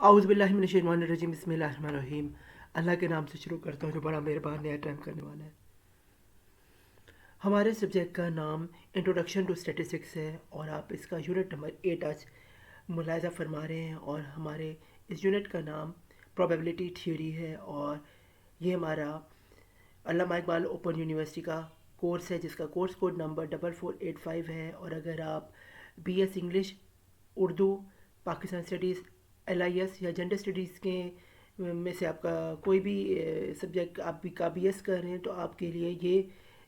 औज़ुबिल्लाहिमिनश्शैतानिर्रजीम बिस्मिल्लाहिर्रहमानिर्रहीम। अल्लाह के नाम से शुरू करता हूँ जो बड़ा मेहरबान नया टाइम करने वाला है। हमारे सब्जेक्ट का नाम इंट्रोडक्शन टू स्टैटिस्टिक्स है और आप इसका यूनिट नंबर 8 आज मुलाहिज़ा फरमा रहे हैं। और हमारे इस यूनिट का नाम प्रोबेबिलिटी थ्योरी है और ये हमारा अल्लामा इकबाल ओपन यूनिवर्सिटी का कोर्स है जिसका कोर्स कोड नंबर 4485 है। और अगर आप BS English, Urdu, Pakistan studies, LIS या जेंडर स्टडीज़ के में से आपका कोई भी सब्जेक्ट आप भी का BS कर रहे हैं तो आपके लिए ये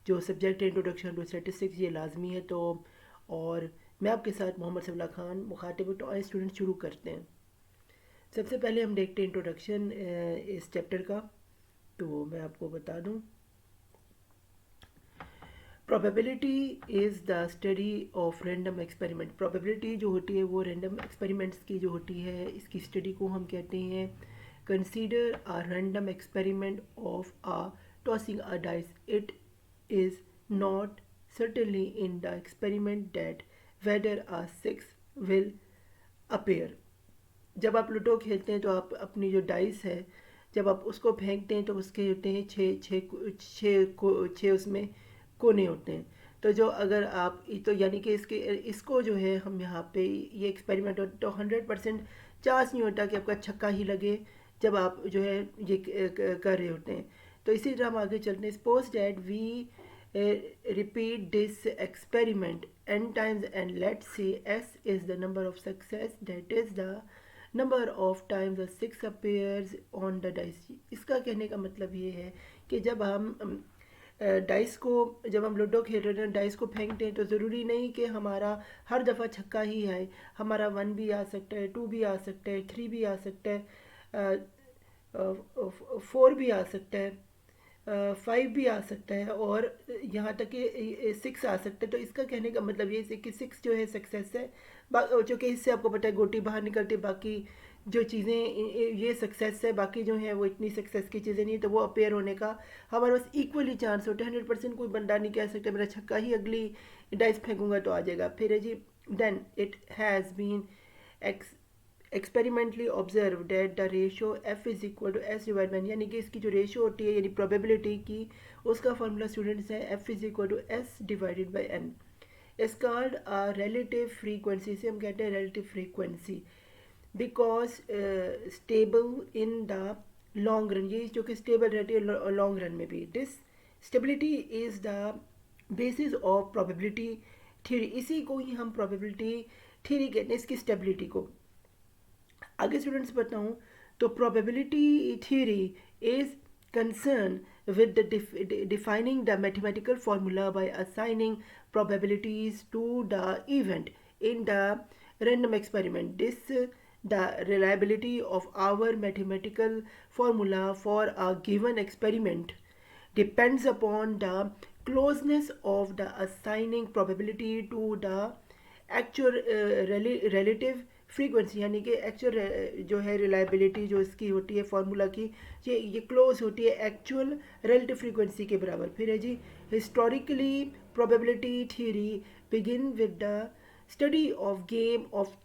जो सब्जेक्ट है इंट्रोडक्शन टू स्टैटिस्टिक्स ये लाजमी है। तो और मैं आपके साथ मोहम्मद सफला खान मुखातिब। तो आए स्टूडेंट शुरू करते हैं। सबसे पहले हम देखते हैं इंट्रोडक्शन इस चैप्टर का। तो मैं आपको बता दूं, probability is the study of random experiment. Probability जो होती है वो रैंडम एक्सपेरिमेंट्स की जो होती है इसकी स्टडी को हम कहते हैं। Consider a random experiment of a tossing a dice. It is not certainly in the experiment that whether a six will appear। जब आप लूडो खेलते हैं तो आप अपनी जो डाइस है जब आप उसको फेंकते हैं तो उसके होते हैं छः छः छः उसमें कोने होते हैं। तो जो अगर आप तो यानी कि इसको जो है हम यहाँ पे ये एक्सपेरिमेंट तो 100% चांस नहीं होता कि आपका छक्का ही लगे जब आप जो है ये कर रहे होते हैं। तो इसी तरह हम आगे चलते हैं। Suppose that we repeat this experiment n times and let's say s is the number of success, that is the number of times the six appears on the dice। इसका कहने का मतलब ये है कि जब हम डाइस को जब हम लूडो खेल रहे हैं डाइस को फेंकते हैं तो ज़रूरी नहीं कि हमारा हर दफ़ा छक्का ही आए। हमारा 1 भी आ सकता है, 2 भी आ सकता है, 3 भी आ सकता है, 4 भी आ सकता है, 5 भी आ सकता है और यहाँ तक कि 6 आ सकता है। तो इसका कहने का मतलब ये है कि 6 जो है सक्सेस है। जो कि इससे आपको पता है गोटी बाहर निकलती, बाकी जो चीज़ें ये सक्सेस है, बाकी जो है वो इतनी सक्सेस की चीज़ें नहीं। तो वो अपेयर होने का हमारे पास इक्वली चांस होता है। 100% कोई बंदा नहीं कह सकता मेरा छक्का ही अगली डाइस फेंकूंगा तो आ जाएगा। फिर है जी, then it has been experimentally observed that the ratio f is equal to s divided by n। यानी कि इसकी जो रेशियो होती है यानी प्रोबेबिलिटी की उसका फार्मूला स्टूडेंट्स है f is equal to s divided by n। Is called a relative frequency. से हम कहते हैं relative frequency because stable in the long run. ये जो कि स्टेबल रहती है लॉन्ग रन में भी। This stability is the basis of probability theory. इसी को ही हम प्रोबेबिलिटी थ्योरी कहते हैं, इसकी स्टेबिलिटी को। आगे स्टूडेंट्स बताऊं तो probability theory is concern with defining the mathematical formula by assigning probabilities to the event in the random experiment. The reliability of our mathematical formula for a given experiment depends upon the closeness of the assigning probability to the actual relative frequency. यानी कि actual जो है reliability जो इसकी होती है formula की ये क्लोज होती है एक्चुअल रिलेटिव फ्रीक्वेंसी के बराबर। फिर है जी, historically probability theory begin with the study of game of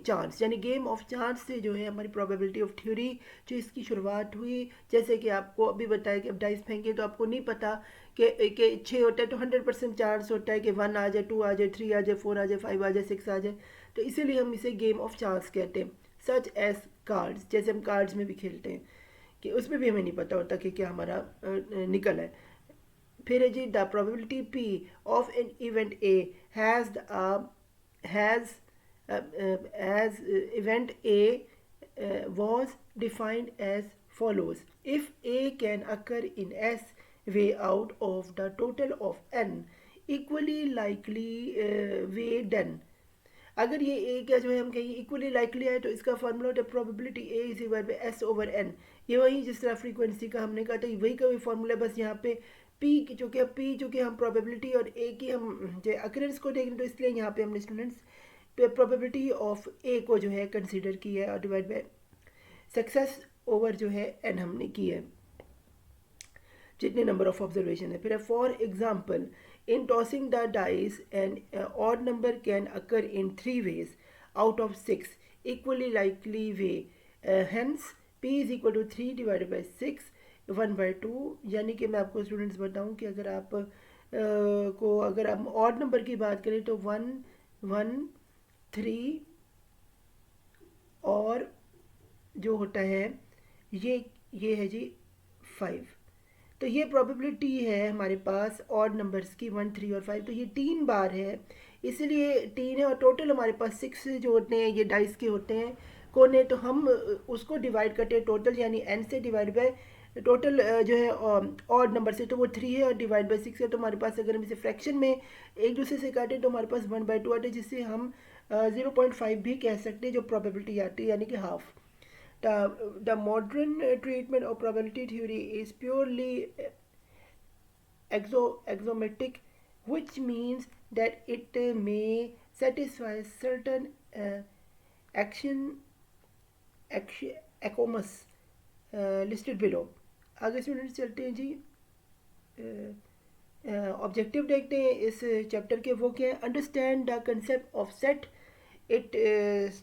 chance. यानी गेम ऑफ चांस से जो है हमारी प्रोबेबिलिटी ऑफ थ्योरी जो इसकी शुरुआत हुई। जैसे कि आपको अभी बताया कि अब डाइस फेंके तो आपको नहीं पता कि 6 होता है तो 100% चांस होता है कि 1 आ जाए, 2 आ जाए, 3 आ जाए, 4 आ जाए, 5 आ जाए, 6 आ जाए। तो इसीलिए हम इसे गेम ऑफ चांस कहते हैं। सच एज कार्ड्स, जैसे हम कार्ड्स में भी खेलते हैं कि उसमें भी हमें नहीं पता होता कि क्या हमारा निकल है। फिर है जी, the probability P of an event A has as event A was defined as follows: if A can occur in S way out of the total of n equally likely way, then अगर ये ए का जो है हम कहें equally likely है तो इसका फार्मूला होता है probability A is equal to S over N. ये वही जिस तरह फ्रीक्वेंसी का हमने कहा था वही का वही फार्मूला, बस यहाँ पे पी चूँकि अब पी चूँकि हम प्रोबेबिलिटी और ए की हम जो अकरेंस को देख रहे हैं तो इसलिए यहाँ पे हमने स्टूडेंट्स प्रोबेबिलिटी ऑफ ए को जो है कंसिडर किया है और डिवाइड बाय सक्सेस ओवर जो है एन हमने की है जितने नंबर ऑफ ऑब्जर्वेशन है। फिर for example in tossing the dice an odd number can occur in 3 ways out of 6 equally likely way hence p is equal to 3 divided by 6 1/2। यानी कि मैं आपको स्टूडेंट्स बताऊं कि अगर आप अगर हम ऑड नंबर की बात करें तो 1 1 3 और जो होता है ये है जी 5। तो ये प्रोबेबिलिटी है हमारे पास ऑड नंबर्स की 1 3 और 5। तो ये 3 बार है, इसलिए 3 है और टोटल हमारे पास 6 जो होते हैं ये डाइस के होते हैं कोने। तो हम उसको डिवाइड करते हैं टोटल, यानी n से डिवाइड बाय टोटल जो है ऑड नंबर से, तो वो 3 है और डिवाइड बाय 6 है। तो हमारे पास अगर हम इसे फ्रैक्शन में एक दूसरे से काटें तो हमारे पास 1/2 आते हैं, जिससे हम 0.5 भी कह सकते हैं जो प्रोबेबिलिटी आती है, यानी कि half. The modern treatment of probability theory is purely axiomatic, which means that it may satisfy certain action axioms listed below. आगे स्टूडेंट्स चलते हैं जी, ऑब्जेक्टिव देखते हैं इस चैप्टर के। वो क्या है? Understand the concept of set, it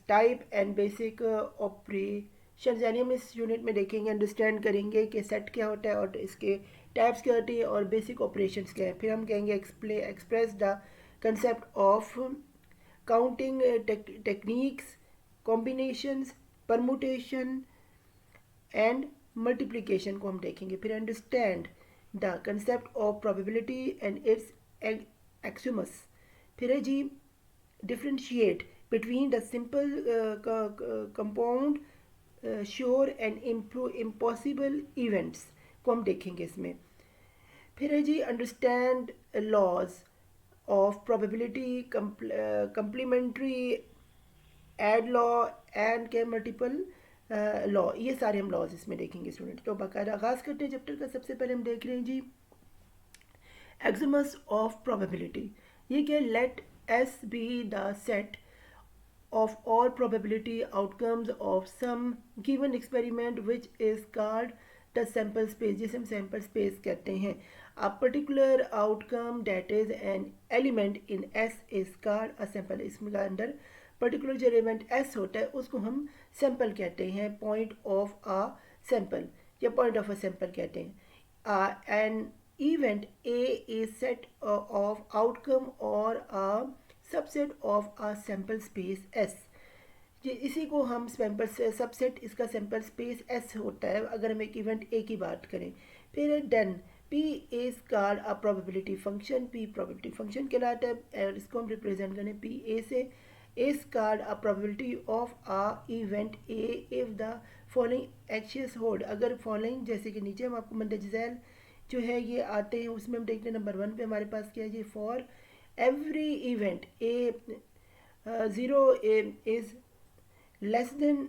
type and basic operation. यानी हम इस यूनिट में देखेंगे, अंडरस्टैंड करेंगे कि सेट क्या होता है और इसके टाइप्स क्या होती है और बेसिक ऑपरेशंस क्या है। फिर हम कहेंगे express the concept of counting techniques, combinations, permutation and multiplication को हम देखेंगे। फिर understand the concept of probability and its axioms. फिर है जी differentiate between the simple compound sure and impossible events को हम देखेंगे इसमें। फिर है जी understand laws of probability, complementary add law and के मल्टीपल लॉ, ये सारे हम लॉज इसमें देखेंगे स्टूडेंट। तो बाकायदा आगाज़ करते हैं चैप्टर का। सबसे पहले हम देख रहे हैं जी एक्सियम्स ऑफ प्रोबेबिलिटी। ये क्या? Let S be the set of all probability outcomes of some given experiment which is called the sample space, जिसे हम sample space कहते हैं। A particular outcome that is an element in S is called a sample। इसमें अंदर particular जो element S होता है उसको हम सैम्पल कहते हैं, पॉइंट ऑफ अ सैम्पल या पॉइंट ऑफ अ सैम्पल कहते हैं। An event A is set of outcome or a subset of a sample space S। जी इसी को हम सैम्पल सबसेट, इसका सैम्पल स्पेस S होता है अगर हम एक इवेंट A की बात करें। फिर then P is called a probability function. P probability function कहलाता है और इसको हम रिप्रेजेंट करें P A से। Is called a probability of a event A if the following axioms hold. अगर फॉलोइंग जैसे कि नीचे हम आपको मंदे झैल जो है ये आते हैं, उसमें हम देखते हैं नंबर 1 पे हमारे पास क्या है जी, for every event a 0 is less than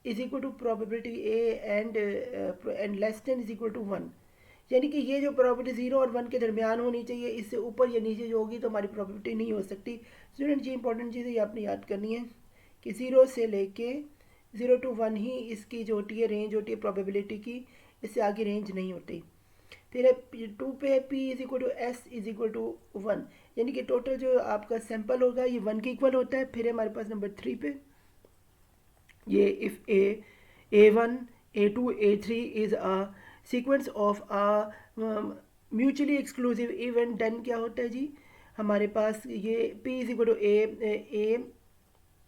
is equal to probability a and less than is equal to 1। यानी कि ये जो प्रोबेबिलिटी 0 और 1 के दरमियान होनी चाहिए, इससे ऊपर या नीचे जो होगी तो हमारी प्रोबेबिलिटी नहीं हो सकती। स्टूडेंट ये इंपॉर्टेंट चीज़ है, ये आपने याद करनी है कि 0 से लेके 0 to 1 ही इसकी जो होती है रेंज होती है प्रोबेबिलिटी की, इससे आगे रेंज नहीं होती। फिर 2 पे P is equal to S is equal to 1, यानी कि टोटल जो आपका सैंपल होगा ये 1 के इक्वल होता है। फिर हमारे पास नंबर 3 पे ये if A1 A2 A3 is a sequence of a mutually exclusive event, then क्या होता है जी हमारे पास ये P is equal to A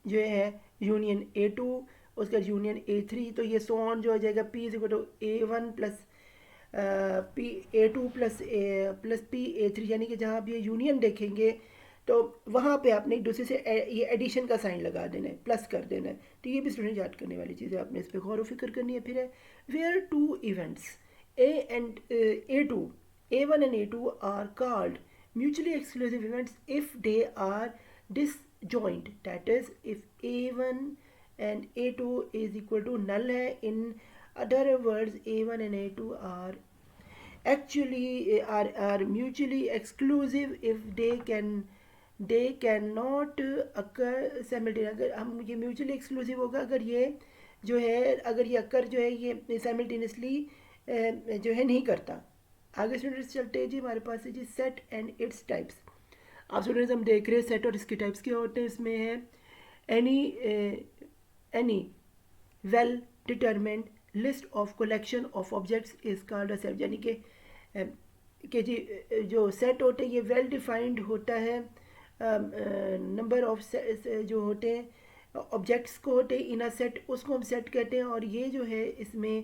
जो है यूनियन A2 उसका यूनियन A3। तो ये सो ऑन जो हो जाएगा P is equal to A1 plus P A2 plus P A3, यानी कि जहाँ आप ये यूनियन देखेंगे तो वहाँ पे आपने एक दूसरे से ये एडिशन का साइन लगा देना है, प्लस कर देना है। तो ये भी स्टूडेंट याद करने वाली चीज़ है, आपने इस पर गौर फिक्र करनी है। फिर है where two events A and A2 A1 and A2 are called mutually exclusive events if they are disjoint, that is if A1 and A2 is equal to null है। in other words A1 and A2 are actually are mutually exclusive if they cannot occur simultaneously। अगर हम ये mutually exclusive होगा अगर ये जो है अगर ये अक्कर जो है ये simultaneously जो है नहीं करता। आगे स्टूडेंट्स चलते हैं जी, हमारे पास है जी सेट एंड इट्स टाइप्स। अब स्टूडेंट्स हम देख रहे हैं सेट और इसके टाइप्स क्या होते हैं। इसमें है any well determined list of collection of objects is called a set. यानी कि जी जो सेट होते हैं ये वेल डिफाइंड होता है, नंबर ऑफ जो होते हैं ऑब्जेक्ट्स को होते हैं इन अ सेट, उसको हम सेट कहते हैं। और ये जो है इसमें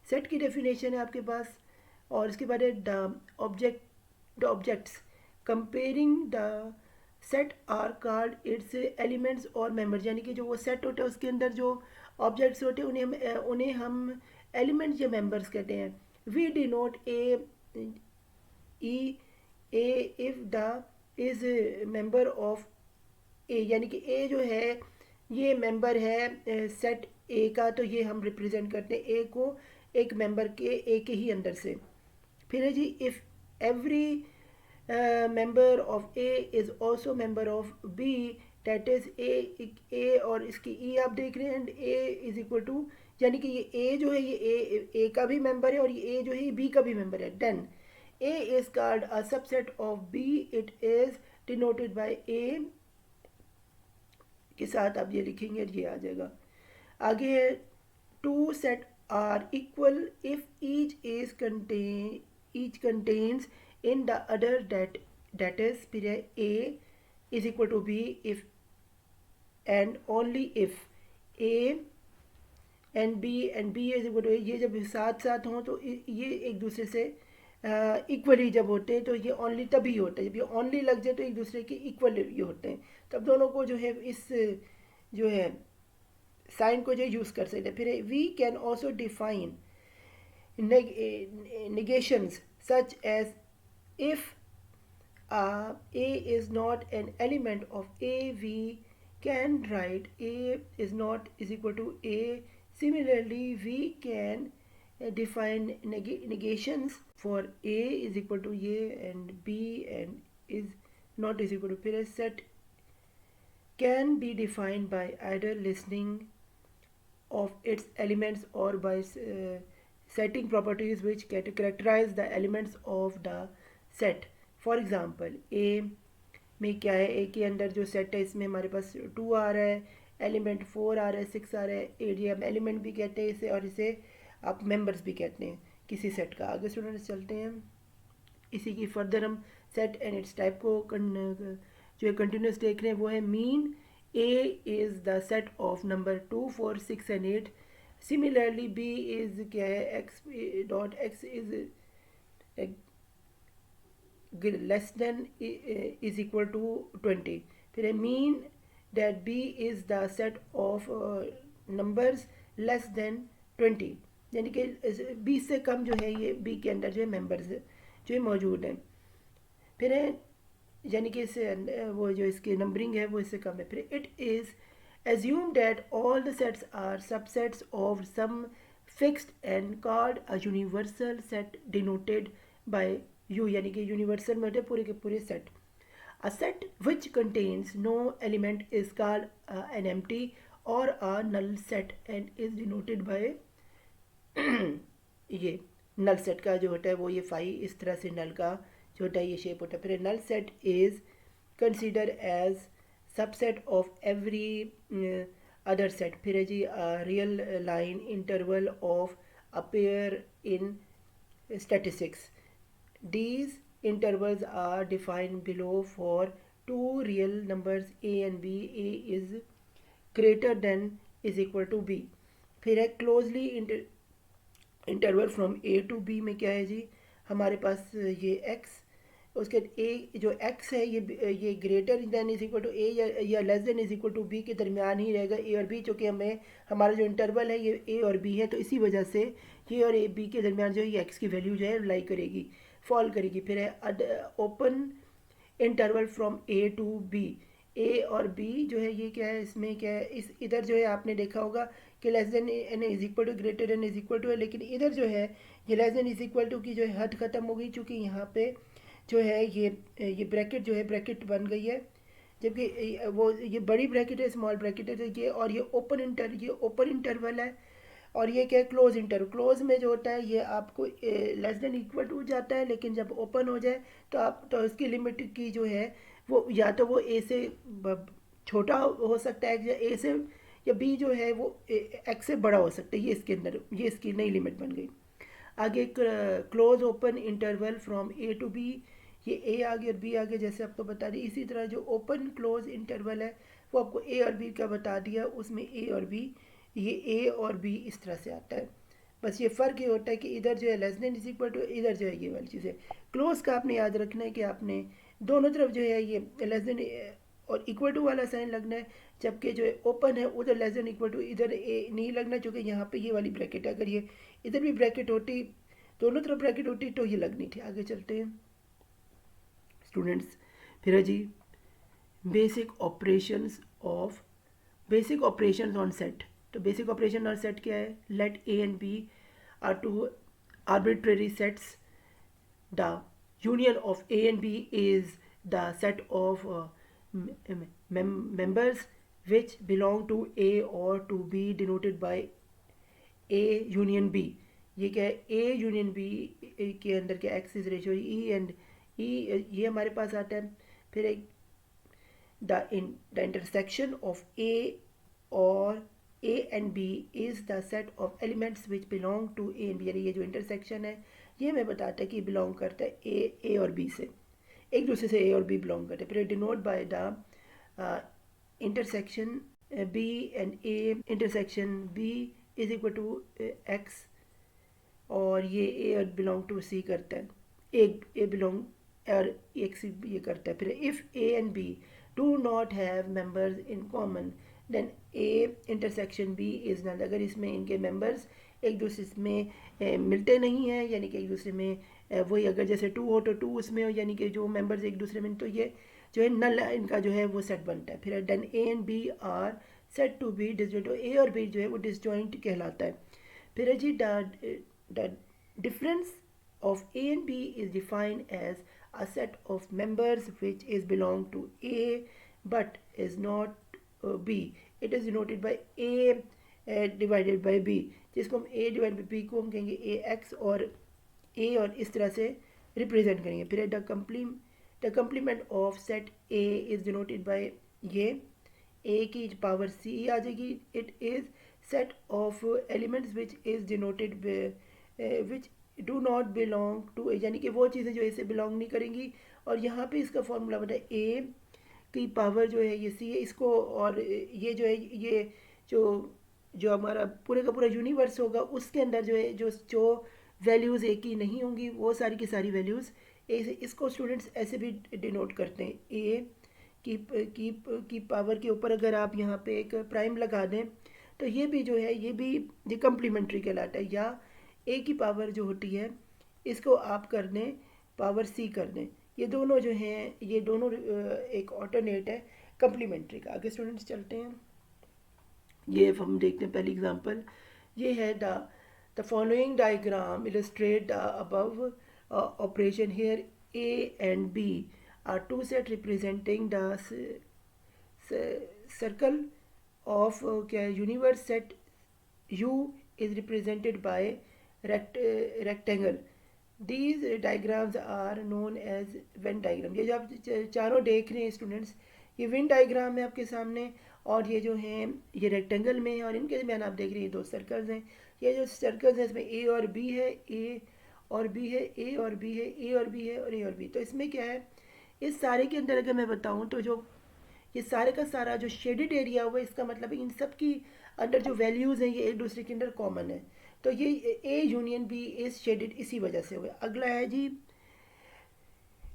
सेट की डेफिनेशन है आपके पास। और इसके बाद है the objects comparing the set are called its elements और मेंबर्स। यानी कि जो वो सेट होता है उसके अंदर जो ऑब्जेक्ट्स होते हैं उन्हें हम एलिमेंट्स या मेंबर्स कहते हैं। We denote a if the is member of A, यानी कि ए जो है ये मेंबर है सेट ए का, तो ये हम रिप्रेजेंट करते हैं ए को एक मेंबर के ए के ही अंदर से। फिर है जी if every member of A is also member of B, that is A और इसकी ई आप देख रहे हैं, and A is equal to, यानी कि ये ए जो है ये ए का भी मेंबर है और ये ए जो है ये बी का भी मेंबर है। Then A is called a subset of B, it is denoted by A के साथ आप ये लिखेंगे ये आ जाएगा। आगे है two set are equal if each contains in the other that is, फिर है A is equal to B if and only if A and B is equal to A, ये जब साथ साथ हों तो ये एक दूसरे से इक्वली जब होते हैं तो ये ओनली तभी होता है, जब ये ओनली लग जाए तो एक दूसरे के इक्वल ये होते हैं, तब दोनों को जो है इस जो है साइन को जो यूज़ कर सकते हैं। फिर we can also define negations such as if a is not an element of a, we can write a is not is equal to a. Similarly we can define negations for a is equal to a and b and is not is equal to, फिर set can be defined by either listing of its elements or by setting properties which characterize the elements of the set. For example, A में क्या है, A के अंदर जो set है इसमें हमारे पास 2 आ रहा है, एलिमेंट 4 आ रहा है, 6 आ रहा है, 8 ये हम एलिमेंट भी कहते हैं इसे और इसे आप मेंबर्स भी कहते हैं किसी सेट का। आगे स्टूडेंट्स चलते हैं, इसी की फर्दर हम सेट एंड इट्स टाइप को जो है कंटिन्यूस देख रहे हैं। वो है mean A is the set of number 2, 4, 6 and 8. Similarly B is क्या है, x dot x is less than is equal to 20। फिर है mean that B is the set of numbers less than 20, यानी कि 20 से कम जो है ये B के अंदर जो है मेंबर्स जो है मौजूद हैं। फिर है यानी कि इससे वो जो इसकी नंबरिंग है वो इससे कम है। फिर it is assume that all the sets are subsets of some fixed and called a universal set denoted by U, यानी कि यूनिवर्सल में होते पूरे के पूरे set. A set which contains no element is called an empty और a null set and is denoted by ये null set का जो होता है वो ये फाई इस तरह से नल का जो होता है ये शेप होता है। फिर null set is consider as subset of every other set. फिर है जी real line interval of a pair in statistics. These intervals are defined below for two real numbers a and b. A is greater than is equal to b। फिर है closely interval from a to b में क्या है जी, हमारे पास ये x, उसके a जो x है ये greater than is equal to a या less than is equal to b के दरमियान ही रहेगा a और b, चूँकि हमें हमारा जो इंटरवल है ये a और b है तो इसी वजह से ये और a b के दरमियान जो है ये x की वैल्यू जो है लाई करेगी, फॉल करेगी। फिर है open interval from A to B. A और बी जो है ये क्या है, इसमें क्या है, इस इधर जो है आपने देखा होगा कि less than and is equal to greater than is equal to है, लेकिन इधर जो है ये less than is equal to की जो है हद ख़त्म हो गई, चूँकि यहाँ पे जो है ये ब्रैकेट जो है ब्रैकेट बन गई है, जबकि वो ये बड़ी ब्रैकेट है स्मॉल ब्रैकेट है ये, और ये ओपन इंटरवल है और ये क्या है क्लोज इंटरवल। क्लोज में जो होता है ये आपको लेस देन इक्वल टू जाता है, लेकिन जब ओपन हो जाए तो आप तो इसकी लिमिट की जो है वो या तो वो ए से छोटा हो सकता है या ए से या बी जो है वो एक्स से बड़ा हो सकता है, ये इसके अंदर ये इसकी नई लिमिट बन गई। आगे close open interval from A to B, ये ए आ गया और बी आ गया जैसे आपको बता दी। इसी तरह जो ओपन क्लोज इंटरवल है वो आपको ए और बी का बता दिया, उसमें ए और बी, ये ए और बी इस तरह से आता है। बस ये फ़र्क ये होता है कि इधर जो है less than is equal to, इधर जो है ये वाली चीज़ है। क्लोज का आपने याद रखना है कि आपने दोनों तरफ जो है ये लेस देन और इक्वल टू वाला साइन लगना है, जबकि जो है ओपन है उधर लेस देन इक्वल टू इधर ए नहीं लगना, चूँकि यहाँ पे ये वाली ब्रैकेट है। अगर ये इधर भी ब्रैकेट होती, दोनों तरफ ब्रैकेट होती तो ये लगनी थी। आगे चलते हैं स्टूडेंट्स। फिर है जी बेसिक ऑपरेशंस ऑन सेट। तो बेसिक ऑपरेशन ऑन सेट क्या है? Let A and B are two arbitrary sets. The union of A and B is the set of members which belong to A or to B denoted by A union B. ये क्या है? A union B के अंदर क्या axis ratio E and E ये हमारे पास आता है। फिर एक the intersection of A or A and B is the set of elements which belong to A and B, यानी ये जो इंटरसेक्शन है ये हमें बताता है कि बिलोंग करता है ए और बी से, एक दूसरे से ए और बी बिलोंग करते हैं। फिर denote by the intersection B and A, intersection B is equal to X, और ये ए और बिलोंग टू सी करता है, ए बिलोंग और एक्स ये करता है। फिर if A and B do not have members in common then A intersection B is null. अगर इसमें इनके मेंबर्स एक दूसरे में मिलते नहीं हैं, यानी कि एक दूसरे में वही अगर जैसे 2 हो तो 2 उसमें हो, यानी कि जो मेंबर्स एक दूसरे में, तो ये जो है नल इनका जो है वो सेट बनता है। फिर then A and B are set to be disjoint, A और बी जो है वो डिसजॉइंट कहलाता है। फिर है जी the difference of A and B is defined as a set of members which is belong to A but is not B. It is denoted by A divided by B, जिसको हम A divided by B को हम कहेंगे AX और A और इस तरह से रिप्रेजेंट करेंगे। फिर the complement of set A is denoted by ये A की पावर C आ जाएगी। It is set of elements which is denoted which do not belong to A, यानी कि वो चीज़ें जो इसे बिलोंग नहीं करेंगी। और यहाँ पे इसका फॉर्मूला बता है ए की पावर जो है ये सी है, इसको और ये जो है ये जो हमारा पूरे का पूरा यूनिवर्स होगा उसके अंदर जो है जो वैल्यूज़ ए की नहीं होंगी वो सारी की सारी वैल्यूज़ ए से, इसको स्टूडेंट्स ऐसे भी डिनोट करते हैं। ए की पावर के ऊपर अगर आप यहाँ पे एक प्राइम लगा दें तो ये भी जो है ये कम्प्लीमेंट्री कहलाता है। या ए की पावर जो होती है इसको आप कर दें पावर सी कर दें, ये दोनों जो हैं ये दोनों एक ऑल्टरनेट है कम्प्लीमेंट्री का। आगे स्टूडेंट्स चलते हैं, ये हम देखते हैं पहली एग्जांपल। ये है the following diagram illustrate the above operation. Here A and B are two set representing the circle of क्या universe set U is represented by rectangle. These diagrams are known as Venn diagram. ये जो आप चारों देख रहे हैं students, ये Venn diagram है आपके सामने, और ये जो हैं ये रेक्टेंगल में है, और इनके दरमियान आप देख रहे हैं 2 सर्कल्स हैं। ये जो सर्कल्स हैं इसमें ए और बी है, ए और बी है, ए और बी है, ए और बी है और ए और बी। तो इसमें क्या है, इस सारे के अंदर अगर मैं बताऊँ तो जो ये सारे का सारा जो शेडेड एरिया हुआ है, इसका मतलब है इन सब की अंदर जो वैल्यूज़ हैं ये एक दूसरे के अंदर कॉमन है। तो ये A union B is shaded इसी वजह से हुआ। अगला है जी,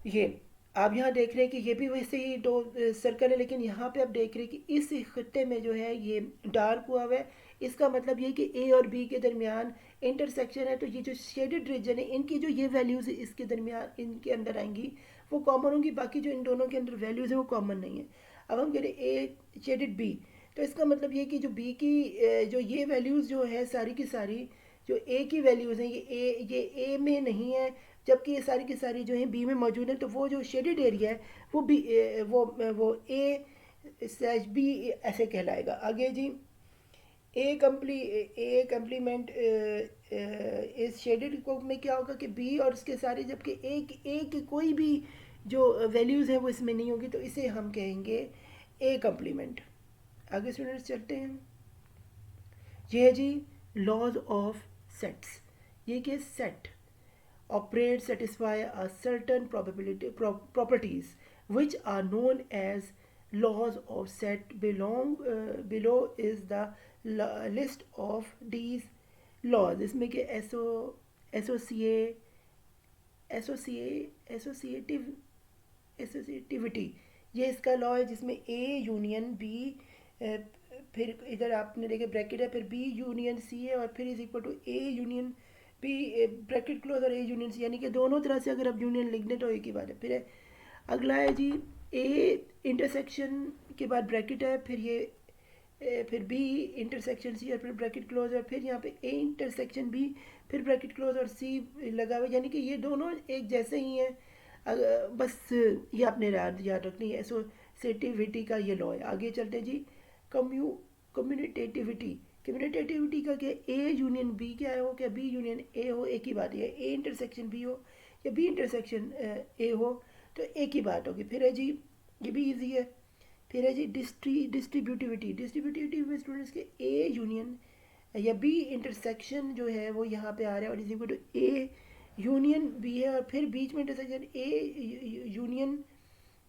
ये आप यहाँ देख रहे हैं कि ये भी वैसे ही 2 सर्कल है, लेकिन यहाँ पे आप देख रहे हैं कि इस खत्ते में जो है ये डार्क हुआ है। इसका मतलब ये कि ए और बी के दरमियान इंटरसेक्शन है, तो ये जो शेडेड रीजन है इनकी जो ये वैल्यूज़ इसके दरमियान इनके अंदर आएंगी वो कॉमन होंगी, बाकी जो इन दोनों के अंदर वैल्यूज़ हैं वो कॉमन नहीं है। अब हम कह रहे हैं ए शेडेड बी, तो इसका मतलब ये कि जो बी की जो ये वैल्यूज़ जो है सारी की सारी जो ए की वैल्यूज़ हैं ये ए में नहीं है, जबकि ये सारी की सारी जो हैं बी में मौजूद है। तो वो जो शेडेड एरिया है वो बी वो ए स्लैश बी ऐसे कहलाएगा। आगे जी, ए कम्प्लीमेंट इस शेडेड को में क्या होगा कि बी और उसके सारे, जबकि ए की कोई भी जो वैल्यूज़ है वो इसमें नहीं होगी, तो इसे हम कहेंगे ए कम्प्लीमेंट। आगे स्टूडेंट्स चलते हैं, ये है जी लॉज ऑफ सेट्स। ये कि set operate satisfy a certain probability properties which are known as laws of set. Below is the list of these laws। इसमें कि एसोसिएटिव एसोसिएटिविटी ये इसका लॉ है, जिसमें ए यूनियन बी, फिर इधर आपने देखे ब्रैकेट है, फिर बी यूनियन सी है, और फिर is equal to A union B bracket close और ए यूनियन सी, यानी कि दोनों तरह से अगर आप यूनियन लिख दें तो एक ही बात है। फिर है अगला है जी ए इंटरसेक्शन के बाद ब्रैकेट है, फिर ये फिर बी इंटरसेक्शन सी और फिर ब्रैकेट क्लोज, और फिर यहाँ पे ए इंटरसेक्शन बी फिर ब्रैकेट क्लोज और सी लगा हुआ, यानी कि ये दोनों एक जैसे ही हैं। बस ये आपने याद रखनी है, एसोसिएटिविटी का ये लॉ है। आगे चलते हैं जी कम्यूनिटेटिविटी। कम्यूनिटेटिविटी का क्या, ए यूनियन बी क्या हो, क्या बी यूनियन ए हो, एक ही बात है। ए इंटरसेक्शन बी हो या बी इंटरसेक्शन ए हो तो एक ही बात होगी। फिर है जी ये भी इजी है। फिर है जी डिस्ट्रीब्यूटिविटी। डिस्ट्रीब्यूटिविटी में स्टूडेंट्स के ए यूनियन या बी इंटरसेक्शन जो है वो यहाँ पे आ रहा है, और is equal to A union B है, और फिर बीच में इंटरसेक्शन ए यूनियन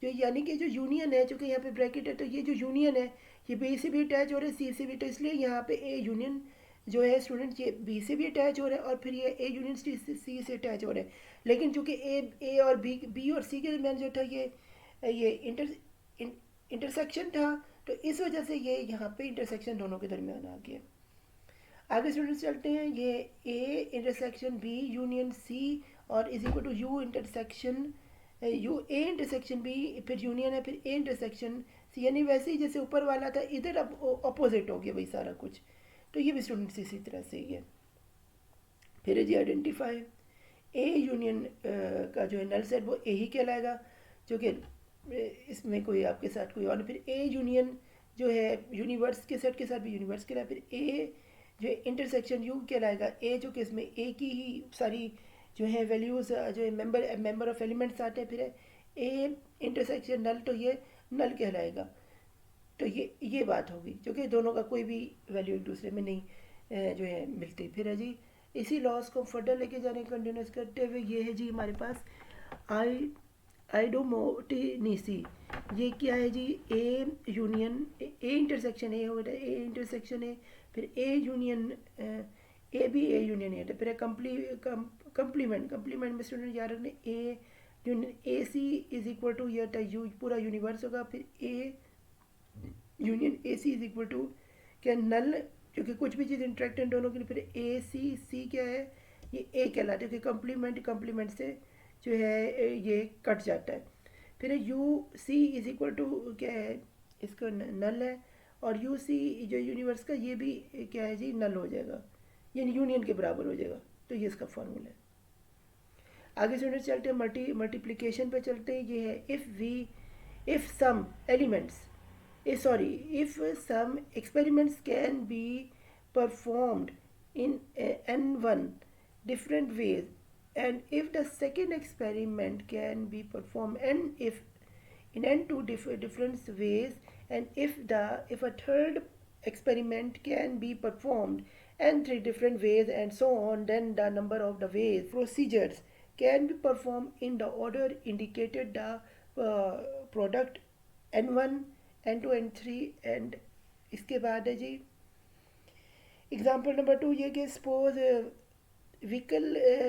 जो, यानी कि जो यूनियन है, चूँकि यहाँ पे ब्रैकेट है तो ये जो यूनियन है ये बी से भी अटैच हो रहा है सी से भी, तो इसलिए यहाँ पे ए यूनियन जो है स्टूडेंट ये बी से भी अटैच हो रहा है, और फिर ये ए यूनियन सी से अटैच हो रहा है। लेकिन चूँकि ए और बी और सी के दरमियान जो था ये इंटरसेक्शन था, तो इस वजह से ये यहाँ पे इंटरसेक्शन दोनों के दरमियान आ गया। आगे स्टूडेंट्स चलते हैं, ये A intersection B union C और is equal to U intersection U A intersection B फिर यूनियन है, फिर ए इंटरसेक्शन सी, यानी वैसे ही जैसे ऊपर वाला था इधर अब अपोजिट हो गया भाई सारा कुछ। तो ये भी स्टूडेंट्स इसी तरह से ही है। फिर है जी आइडेंटिफाई। ए यूनियन का जो है नल सेट वो ए ही कहलाएगा, जो कि इसमें कोई आपके साथ कोई और नहीं। फिर ए यूनियन जो है यूनिवर्स के सेट के साथ भी यूनिवर्स कहलाएगा। फिर ए जो इंटरसेक्शन यू कहलाएगा, ए जो कि इसमें ए की ही सारी जो है वैल्यूज़ जो है मेंबर ऑफ एलिमेंट्स आते हैं। फिर है ए इंटरसेक्शन नल, तो ये नल कहलाएगा। तो ये बात होगी, जो कि दोनों का कोई भी वैल्यू एक दूसरे में नहीं जो है मिलती। फिर है जी इसी लॉस को फर्दर लेके जाने कंटिन्यूस करते हुए ये है जी हमारे पास आइडोमोटिनिसी। ये क्या है जी, ए यूनियन ए इंटरसेक्शन ए हो गया, ए इंटरसेक्शन ए, फिर ए यूनियन ए भी ए यूनियन ए, फिर कंप्लीमेंट में स्टूडेंट याद रखने A union A C is equal to ये यू पूरा यूनिवर्स होगा। फिर A union A C is equal to क्या नल, क्योंकि कुछ भी चीज़ इंटरेक्ट दोनों के लिए। फिर ए सी क्या है, ये ए कहलाता है, क्योंकि कंप्लीमेंट से जो है ये कट जाता है। फिर U C is equal to क्या है, इसका नल है, और यू सी जो यूनिवर्स का ये भी क्या है जी नल हो जाएगा, यानी यूनियन के बराबर हो जाएगा। तो ये इसका फॉर्मूला है। आगे स्टूडेंट्स चलते हैं मल्टीप्लिकेशन पे चलते हैं। ये है if some elements if some experiments can be performed in n1 different ways, and if the second experiment can be performed in n2 different ways, and if a third experiment can be performed in 3 different ways, and so on, then the number of the ways procedures can be performed in the order indicated. The product n1 N2 N3 and इसके बाद है जी example number 2 ये कि suppose vehicle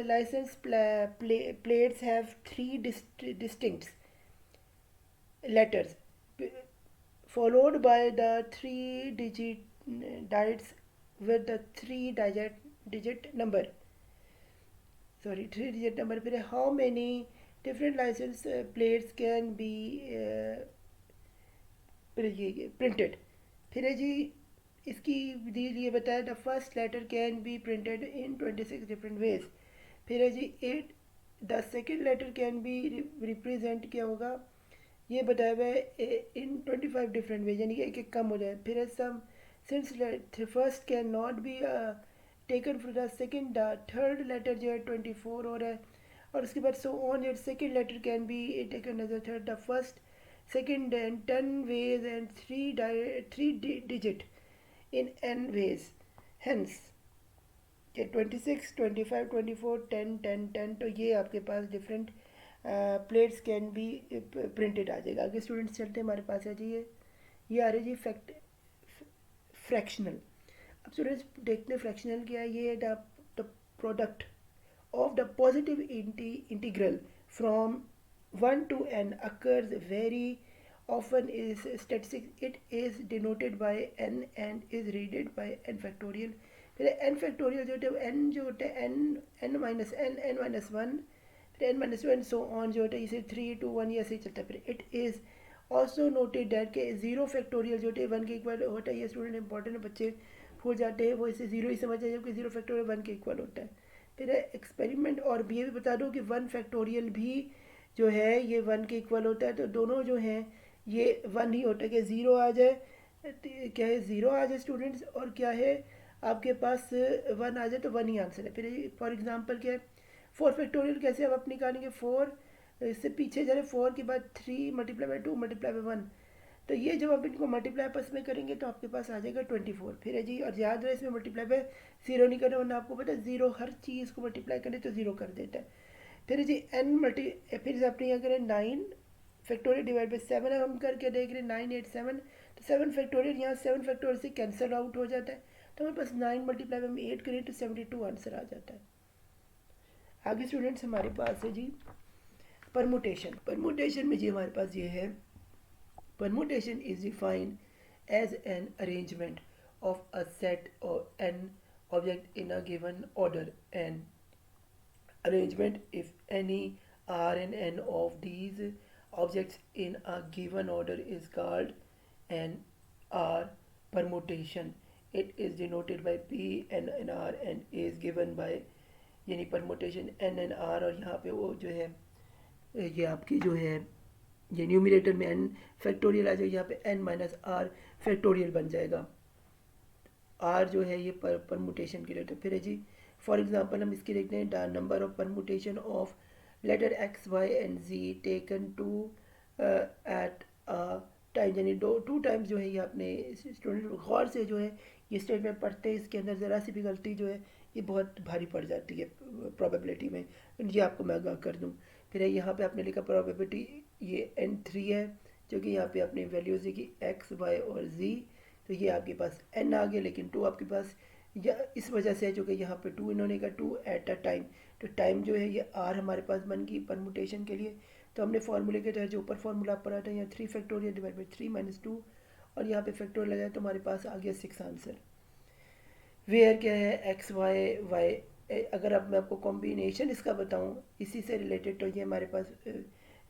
license plates have 3 distinct letters followed by the 3 digits with the 3 digit number, 3 digit number। फिर how many different license plates can be printed. फिर है जी इसकी ये बताया the first letter can be printed in 26 different ways. फिर है जी 8 the second letter can be represent क्या होगा, ये बताया हुआ है इन 25 डिफरेंट वेज, यानी कि एक कम हो जाए। फिर है some since first can not be taken for the second, the third letter जो है 24 हो रहा है, और उसके बाद सो ऑन जो second letter can be taken as a third, the first second and 10 ways, and 3 digit in n ways, hence कि 26, 25, 24, 10, 10, 10, तो ये आपके पास different plates can be printed आ जाएगा। आगे स्टूडेंट्स चलते हैं, हमारे पास है जी ये आ रही जी फ्रैक्शनल। अब स्टूडेंट्स देखते हैं फ्रैक्शनल क्या है। ये है the product of the positive integral from 1 to n occurs very often is statistics. It is denoted by n and is read by n factorial. फिर n factorial जो होता है n जो होता है n minus n minus one, फिर n minus one so on जो होता है इसे 3 to 1 ऐसे ही चलता है। फिर it is also noted that के जीरो फैक्टोरियल जो होता है वन के इक्वल होता है। ये स्टूडेंट इंपॉर्टेंट है, बच्चे भूल जाते हैं, वो इसे जीरो ही समझ जाए जबकि जीरो फैक्टोरियल वन के इक्वल होता है। फिर एक्सपेरिमेंट और ये भी बता दो कि वन फैक्टोरियल भी जो है ये वन के इक्वल होता है। तो दोनों जो हैं ये वन ही होता है कि ज़ीरो आ जाए, क्या है ज़ीरो आ जाए स्टूडेंट्स, और क्या है आपके पास वन आ जाए तो वन ही आंसर है। फिर फॉर एग्जांपल क्या है फोर फैक्टोरियल कैसे अब आप निकालेंगे। फोर इससे पीछे जा रहे, फोर के बाद 3 मल्टीप्लाई बाई 2 मल्टीप्लाई बाई 1, तो ये जब आप इनको मल्टीप्लाई आपस में करेंगे तो आपके पास आ जाएगा 24। फिर है जी, और याद रहे इसमें मल्टीप्लाई पे जीरो नहीं करना, वरना आपको पता है जीरो हर चीज़ को मल्टीप्लाई करें तो जीरो कर देता है। फिर है जी एन मल्टी, फिर आपने यहाँ करें 9 फैक्टोरियल डिवाइड बाई 7 हम करके देख रहे हैं 9, 8, 7, तो 7 फैक्टोरियल यहाँ 7 फैक्टोरियल से कैंसिल आउट हो जाता है। तो हमारे पास 9 मल्टीप्लाई में हम 8 करें तो 72 आंसर आ जाता है। आगे स्टूडेंट्स हमारे पास है जी परमुटेशन। परमुटेशन में जी हमारे पास ये है, permutation is defined as an arrangement of a set of n objects in a given order. An arrangement, if any r and n of these objects in a given order, is called an r permutation. It is denoted by p n and r and is given by यानी permutation n n r, और यहाँ पे वो जो है ये आपकी जो है ये न्यूमिनेटर में n फैक्टोरियल आ जाएगा, यहाँ पे n माइनस आर फैक्टोरियल बन जाएगा। r जो है ये परमुटेशन के लिए। तो फिर है जी फॉर एग्जांपल हम इसकी देखते हैं the number of permutation of letter x y and z taken two at time, यानी टू टाइम्स जो है ये आपने स्टूडेंट गौर से जो है ये स्टेटमेंट पढ़ते हैं, इसके अंदर ज़रा सी भी गलती जो है ये बहुत भारी पड़ जाती है प्रोबेबिलिटी में, ये आपको मैं आगाह कर दूँ। फिर यहाँ पे आपने लिखा प्रोबेबिलिटी ये n3 है, जो कि यहाँ पे आपने वैल्यूज़ देखी x y और z, तो ये आपके पास n आ गया, लेकिन 2 आपके पास या इस वजह से है जो कि यहाँ पे 2 इन्होंने कहा 2 एट अ टाइम, तो टाइम जो है ये r हमारे पास बन गई परमुटेशन के लिए। तो हमने फार्मूले के तहत जो ऊपर फार्मूला पढ़ा था यहाँ 3 फैक्टोरियल डिवाइड बाई 3 माइनस 2, और यहाँ पे फैक्टोरियल लगाया तो हमारे पास आ गया 6 आंसर। वेयर क्या है एक्स वाई वाई, अगर अब मैं आपको कॉम्बिनेशन इसका बताऊं इसी से रिलेटेड, तो ये हमारे पास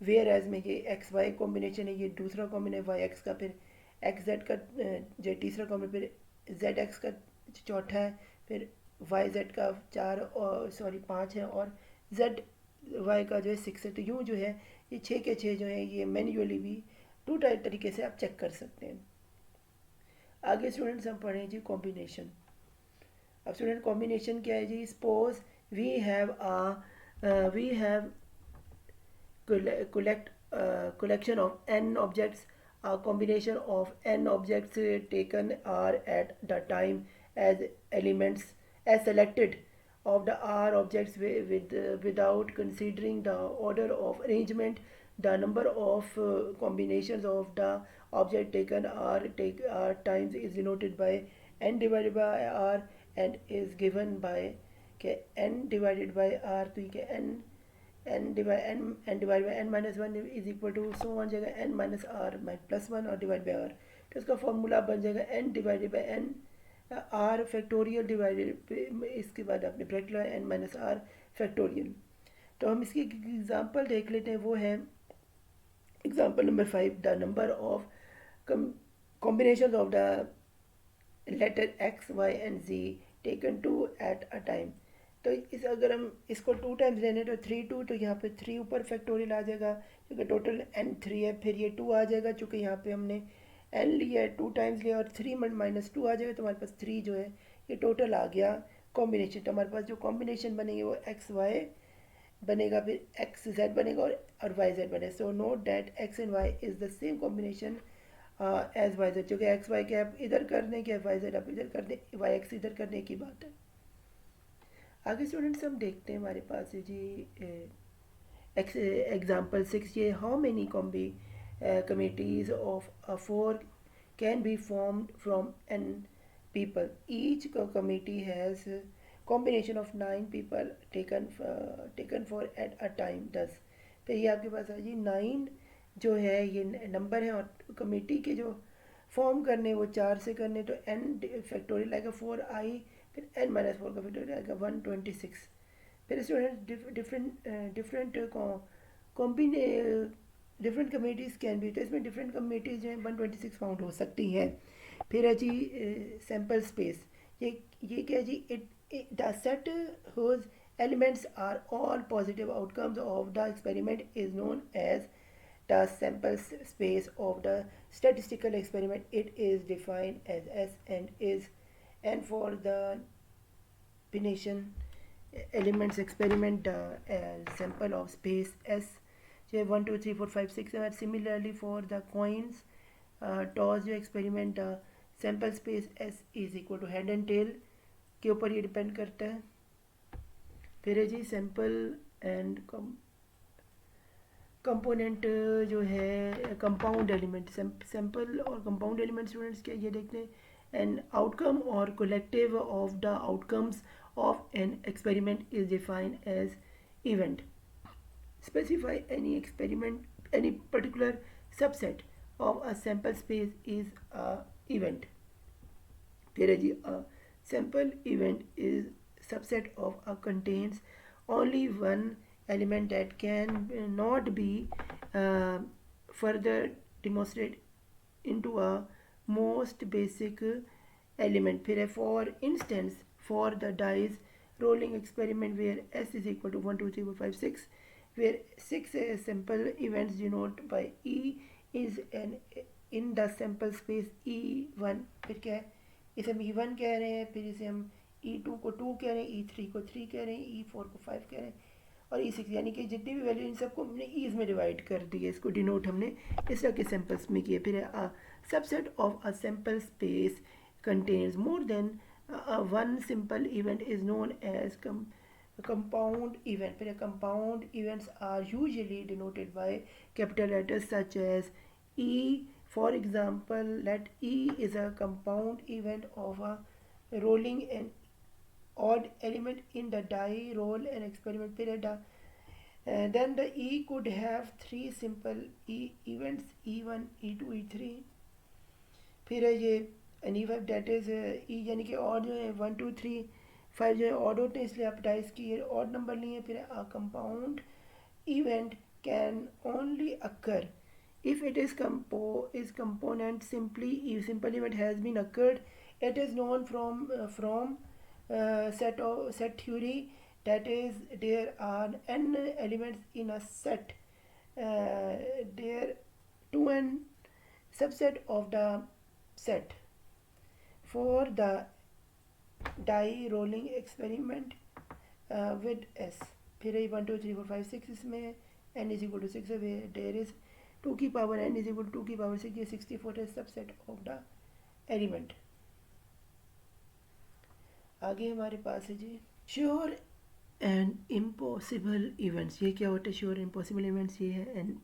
वेयर एज में ये एक्स वाई कॉम्बिनेशन है, ये दूसरा कॉम्बिनेशन वाई एक्स का, फिर एक्स जेड का जो तीसरा कॉम्बिनेशन, फिर जेड एक्स का चौथा है, फिर वाई जेड का 4 और 5 है, और जेड वाई का जो है 6 है। तो यूँ जो है ये 6 के 6 जो है ये मैन्युअली भी टू टाइप तरीके से आप चेक कर सकते हैं। आगे स्टूडेंट्स हम पढ़ें जी कॉम्बिनेशन। अब स्टूडेंट कॉम्बिनेशन क्या है जी, suppose we have collection of n objects, a combination of n objects taken are at the time as elements as selected of the r objects without considering the order of arrangement. The number of combinations of the object taken are times is denoted by n divided by r and is given by के n divided by r, तो ये n divided by n minus 1 is equal to so बन जाएगा n minus are plus 1 और divide by are, तो इसका formula बन जाएगा n divided by n R factorial divided, इसके बाद आपने ब्रैकेट लगाया n माइनस आर फैक्टोरियल। तो हम इसकी एग्जांपल देख लेते हैं, वो है example number 5, the number of combination of the letter x y and z taken two at a time. तो इस अगर हम इसको 2 टाइम्स लेने तो 3 2, तो यहाँ पे 3 ऊपर फैक्टोरियल आ जाएगा क्योंकि टोटल n3 है, फिर ये 2 आ जाएगा चूँकि यहाँ पे हमने n लिया है 2 टाइम्स लिया, और 3 माइनस 2 आ जाएगा, तो हमारे पास 3 जो है ये टोटल आ गया कॉम्बिनेशन। तो हमारे पास जो कॉम्बिनेशन बनेंगे वो एक्स वाई बनेगा, फिर एक्स जेड बनेगा और वाई जेड बनेगा। So note that X and Y is the same combination as Y Z, क्योंकि एक्स वाई के आप इधर कर दें कि वाई जेड आप इधर कर दें, वाई एक्स इधर करने की बात है। आगे स्टूडेंट्स हम देखते हैं हमारे पास है जी example 6 ये how many committees of four can be formed from n people, each committee has a combination of 9 people taken for at a time 10। फिर ये आपके पास है जी 9 जो है ये नंबर है, और कमेटी के जो फॉर्म करने वो 4 से करने, तो n फैक्टोरियल आएगा 4i, फिर n माइनस 4 का फैक्टोरियल आएगा 126। फिर student different combine different committees can be, तो इसमें डिफरेंट कमेटीज़ जो हैं 126 फाउंड हो सकती हैं। फिर है जी सैम्पल स्पेस, ये क्या है जी, it the set whose elements are all positive outcomes of the experiment is known as the sample space of the statistical experiment. It is defined as S and is and for the combination elements experiment sample of space S, जो 1 2 3 4 5 6 7। Similarly for the coins toss जो experiment sample space S is equal to head and tail के ऊपर ये depend करता है। फिर है जी sample and component जो है कंपाउंड एलिमेंट, सैम्पल और कंपाउंड एलिमेंट स्टूडेंट्स क्या ये देखते हैं। एन आउटकम और collective of the outcomes of an experiment is defined as event. Specify any experiment, any particular subset of a sample space is a event. फिर है जी a sample event is subset of a contains only one element that can not be uh, further demonstrated into a most basic element। फिर है for instance for the dice rolling experiment where S is equal to 1 2 3 4 5 6, where 6 sample events denoted by E is an in the sample space E1। फिर क्या है, इसे हम E1 कह रहे हैं, फिर इसे हम E2 को 2 कह रहे हैं, E3 को 3 कह रहे हैं, E4 को 5 कह रहे हैं, और E6, यानी कि जितनी भी वैल्यू इन सबको हमने ईज में डिवाइड कर दी है, इसको डिनोट हमने इस तरह के सैम्पल्स में किया। फिर अ subset of a sample space contains more than one simple event is known as compound event। फिर compound events are usually denoted by capital letters such as E। For example, let E is a compound event of a rolling an odd element in the die roll and experiment period। Then the E could have three simple events E1 E2 E3। फिर है ये N E five that is E, यानी कि और जो है 1 2 3 5 जो है ऑड होते हैं, इसलिए आप डाइस की ये ऑड नंबर लिए। फिर a compound event can only occur if it is component simple event has been occurred। It is known from set theory, that is there are n elements in a set, there 2n subset of the set for the die rolling experiment with S। फिर 1 2 3 4 5 6 इसमें n is equal to 6 है, there is 2 की power n is equal to 2 की power 6, ये 64 है subset of the element. आगे हमारे पास है जी श्योर एंड इम्पॉसिबल इवेंट्स। ये क्या होता है श्योर इम्पॉसिबल इवेंट्स? ये है an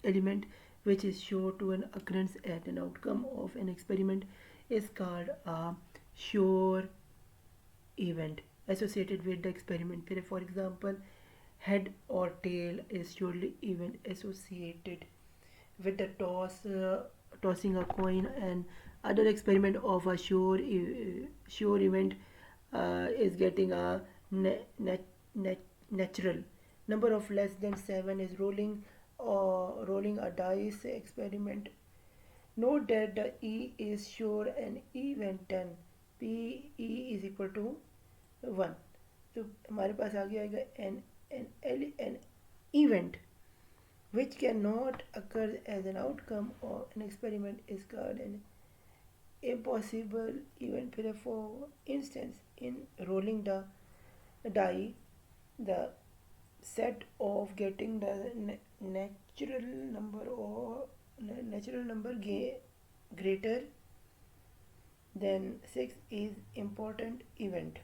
element which is sure to an occurrence at an outcome of an experiment is called a sure event associated with the experiment। फिर for example head or tail is surely event associated with the tossing a coin, and other experiment of a sure event is getting a natural number of less than 7 is rolling a dice experiment। Note that the E is sure and event 10 P E is equal to 1। तो हमारे पास आगे आएगा an event which cannot occur as an outcome of an experiment is called an impossible event। फिर for instance in rolling the die, the set of getting the natural number greater than 6 is important event.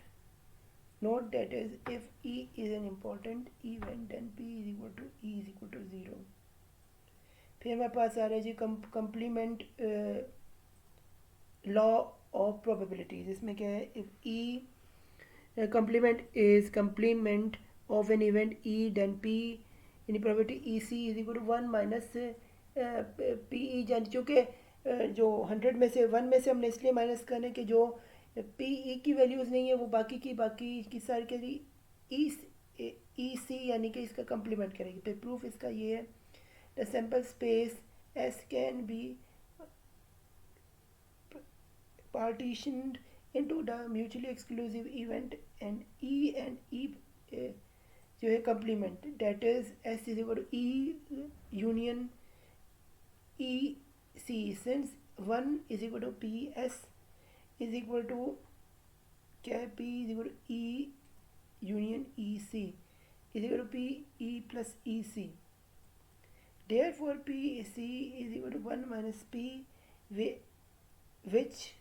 Note that is if E is an important event then P is equal to E is equal to 0. फिर हमारे पास आ रहा है जी complement law of probability, जिसमें क्या है if E complement is complement of an event E then P यानी probability EC is equal to 1 minus PE, यानी चूँकि जो 100 में से 1 में से हमने इसलिए माइनस करने कि जो PE की वैल्यूज़ नहीं है वो बाकी की सारी के लिए EC यानी कि इसका कंप्लीमेंट करेगी। फिर प्रूफ इसका ये है the sample space S can be partitioned into the mutually exclusive event and E जो है complement that is S is equal to E union EC since 1 is equal to P, S is equal to क्या है P is equal to E union EC is equal to P E plus EC. Therefore PEC is equal to 1 minus P which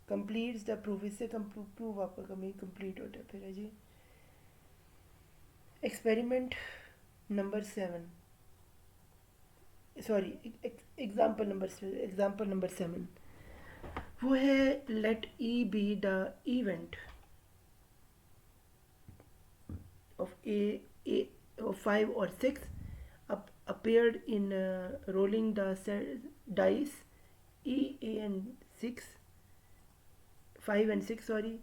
completes the proof. इससे proof आपका complete होता है। फिर है जी experiment number 7 sorry example number 7 वो है let E be the event of of 5 or 6 appeared in rolling the dice E, A and 6 5 and 6 sorry,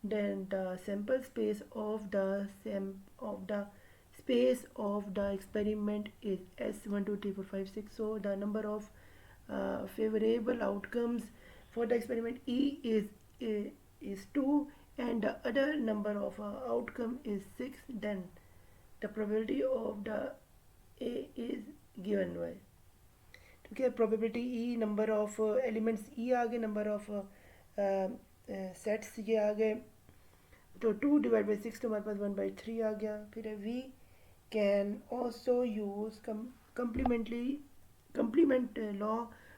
then the sample space of the space of the experiment is S 1 2 3 4 5 6. So the number of favorable outcomes for the experiment E is 2 and the other number of outcome is 6, then the probability of the A is given by okay probability E number of elements E आ गए, number of sets ये आ गए, तो 2 divide by 6 तो हमारे पास 1/3 आ गया। फिर we can also use complement law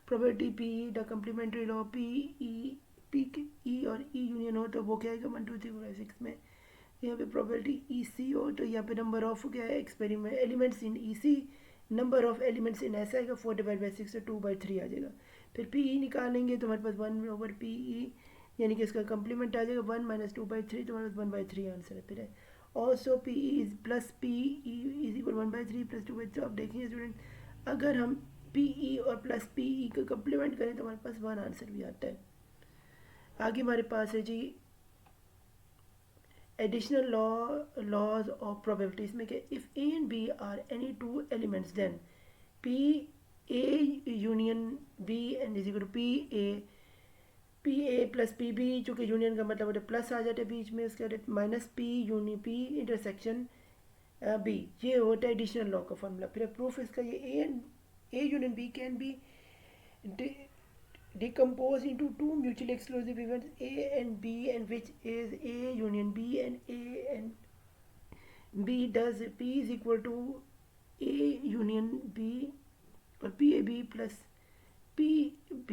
probability P the complementary law P E और ई यूनियन हो तो वो क्या आएगा 1 2 3 4 5 6 में यहाँ पे प्रोबेबिलिटी ई सी हो तो यहाँ पे नंबर ऑफ क्या है experiment elements in E C, number of elements in ऐसा आएगा 4 डिवाइड बाई 6 तो 2/3 आ जाएगा। फिर पी ई निकालेंगे तो हमारे पास 1/PE यानी कि इसका कंप्लीमेंट आ जाएगा 1 माइनस 2/3 तो हमारे पास 1/3 आंसर है। फिर है also P E is plus P E is equal 1/3 plus 2/3। आप देखेंगे स्टूडेंट अगर हम पी ई और प्लस पी ई का कंप्लीमेंट करें तो हमारे पास 1 आंसर भी आता है। आगे हमारे पास है जी एडिशनल लॉज ऑफ प्रोबेबिलिटी, इसमें कि if A and B are any 2 elements then P A union B and is equal to P A plus P B, चूँकि यूनियन का मतलब है प्लस आ जाता है बीच में, उसके बाद माइनस पी इंटरसेक्शन बी, ये होता है एडिशनल लॉ का फॉर्मूला। फिर प्रूफ इसका ये A union B can be decomposed into 2 mutually exclusive events A and B and which is A union B and A and B does P is equal to A union B और P A B plus P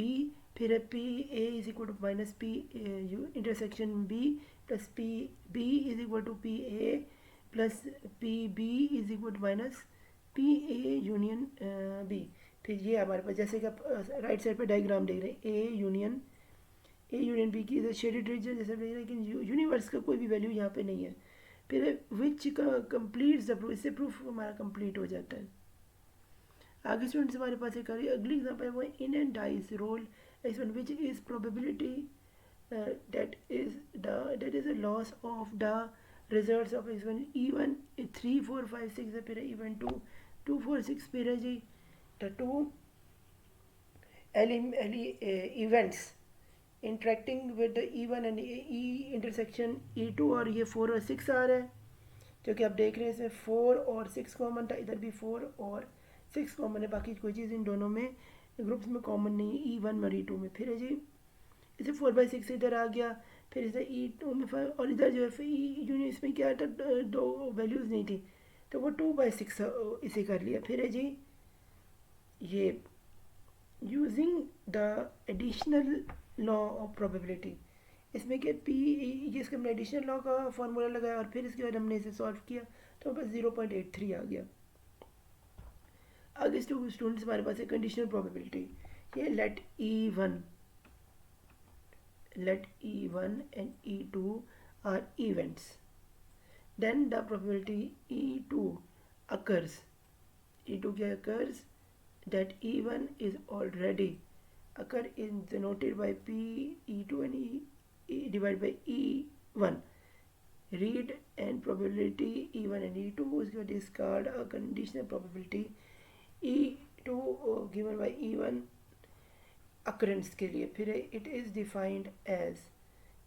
B, फिर है P A is equal to minus P intersection B plus P B is equal to P A plus P B is equal to minus P A union B। फिर ये हमारे पास जैसे कि आप right side पे diagram देख रहे हैं ए यूनियन बी की शेडेड रीजन जैसे देख रहे हैं, लेकिन यूनिवर्स का कोई भी वैल्यू यहाँ पे नहीं है। फिर विच का कंप्लीट द प्रूफ, इससे प्रूफ हमारा कंप्लीट हो जाता है। आगे स्टूडेंट्स हमारे पास एक अगली एग्जाम्पल है वो in and dice role experiment which is probability that is a loss of the results of experiment even 3 4 5 6 है, फिर इवन 2 4 6, फिर है जी the two events interacting with the E1 and E intersection E2 और ये 4 और 6 आ रहा है, क्योंकि आप देख रहे हैं इसमें 4 और 6 कॉमन था, इधर भी 4 और 6 कॉमन है, बाकी कोई चीज़ इन दोनों में ग्रुप्स में कॉमन नहीं है E1 और E2 में। फिर है जी इसे 4/6 इधर आ गया, फिर इसे E2 में 5 और इधर जो है E यूनियन इसमें क्या था 2 वैल्यूज़ नहीं थी तो वो 2/6 इसे कर लिया। फिर है जी ये using the additional law of probability, इसमें क्या पी, ये इसका हमने एडिशनल लॉ का फार्मूला लगाया और फिर इसके बाद हमने इसे सॉल्व किया तो बस 0.83 आ गया। आगे स्टूडेंट्स हमारे पास है कंडीशनल प्रोबेबिलिटी, ये late E1 and E2 are events, then the probability E2 occurs, E2 क्या occurs, that E1 is already occur is denoted by P E2 and E divided by E1, read and probability E1 and E2 is discard a conditional probability E2 given by E1 occurrence के लिए। फिर it is defined as,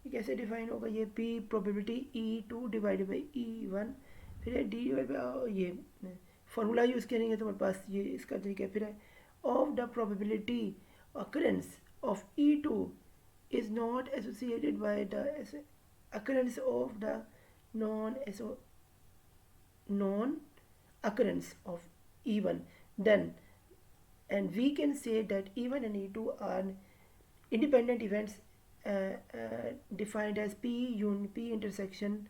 ये कैसे define होगा, ये P probability E2 divided by E1, फिर D divide by ये formula use करेंगे तो हमारे पास ये इसका तरीका है। फिर of the probability occurrence of E2 is not associated by the occurrence of the non occurrence of E1, then and we can say that E1 and E2 are independent events defined as P intersection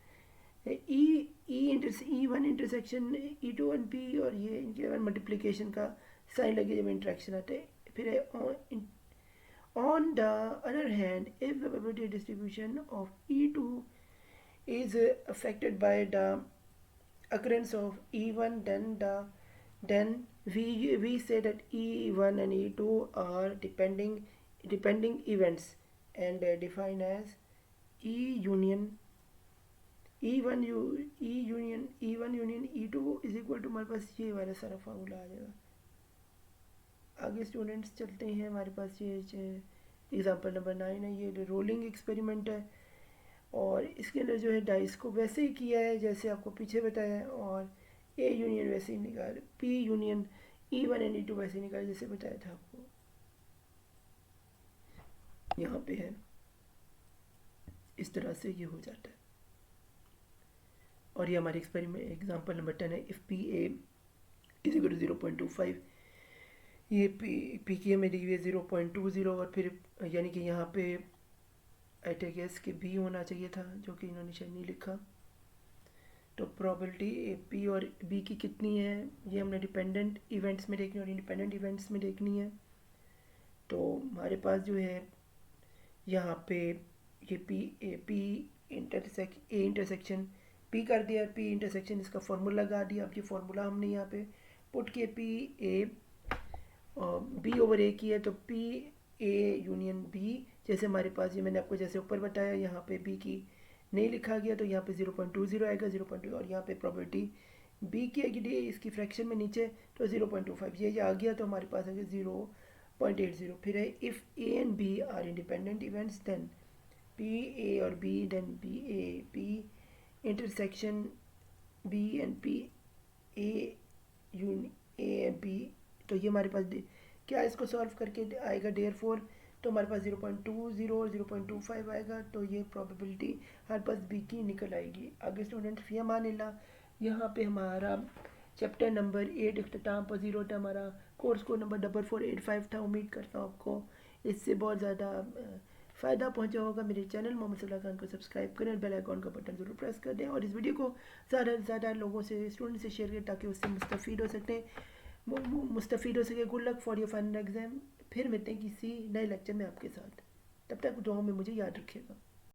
E1 intersection E2 and P, और ये इनके multiplication का sign लगे जब interaction आते हैं। फिर on the other hand, if the probability distribution of E2 is affected by the occurrence of E1, then we say that E1 and E2 are depending events and defined as E union E1 union E2 is equal to, हमारे पास ये वाला सारा formula आ जाएगा। आगे students चलते हैं, हमारे पास ये एग्जांपल नंबर 9 है, ये रोलिंग एक्सपेरिमेंट है और इसके अंदर जो है डाइस को वैसे ही किया है जैसे आपको पीछे बताया है, और ए यूनियन वैसे ही निकाल, P union E1 and E2 वैसे ही निकाल जैसे बताया था आपको, यहाँ पे है इस तरह से ये हो जाता है। और ये हमारे एक्सपेरिमेंट एग्जांपल नंबर 10 है, if P A is equal to 0.25, ये पी की हमें दी हुई है 0.20, और फिर यानी कि यहाँ पे आई टेक एस के बी होना चाहिए था जो कि इन्होंने शायद नहीं लिखा। तो प्रोबेबिलिटी पी और बी की कितनी है ये हमने डिपेंडेंट इवेंट्स में देखनी और इंडिपेंडेंट इवेंट्स में देखनी है। तो हमारे पास जो है यहाँ पे ये पी इंटरसेक्शन पी कर दिया, पी इंटरसेक्शन इसका फार्मूला लगा दिया। अब ये फार्मूला हमने यहाँ पे पुट किया, पी ए बी ओवर ए की है, तो पी ए यूनियन बी, जैसे हमारे पास ये मैंने आपको जैसे ऊपर बताया यहाँ पे बी की नहीं लिखा गया तो यहाँ पे 0.20 आएगा 0.2, और यहाँ पे प्रोबेबिलिटी बी की आएगी डी इसकी फ्रैक्शन में नीचे तो 0.25, ये आ गया तो हमारे पास है 0.80। फिर है if A and B are independent events then P A और B, then B A P intersection B and P A and B, तो ये हमारे पास क्या इसको सॉल्व करके आएगा देयरफॉर, तो हमारे पास 0.20 और 0.25 आएगा, तो ये प्रोबेबिलिटी हमारे पास बी की निकल आएगी। आगे स्टूडेंट्स फी अमानिल्लाह, यहाँ पे हमारा चैप्टर नंबर 8 इख्तिताम पजीर होता है। हमारा कोर्स कोड नंबर 4485 था। उम्मीद करता हूँ आपको इससे बहुत ज़्यादा फ़ायदा पहुँचा होगा। मेरे चैनल मोहम्मद सल्लल्लाहु अलैहि वसल्लम को सब्सक्राइब करें और बेल आइकॉन का बटन ज़रूर प्रेस कर दें, और इस वीडियो को ज़्यादा से ज़्यादा लोगों से स्टूडेंट से शेयर करें ताकि उससे मुस्तफ़ीद हो सके। Good luck for your final exam. फिर मिलते हैं किसी नए लेक्चर में आपके साथ, तब तक दुआओं में मुझे याद रखिएगा।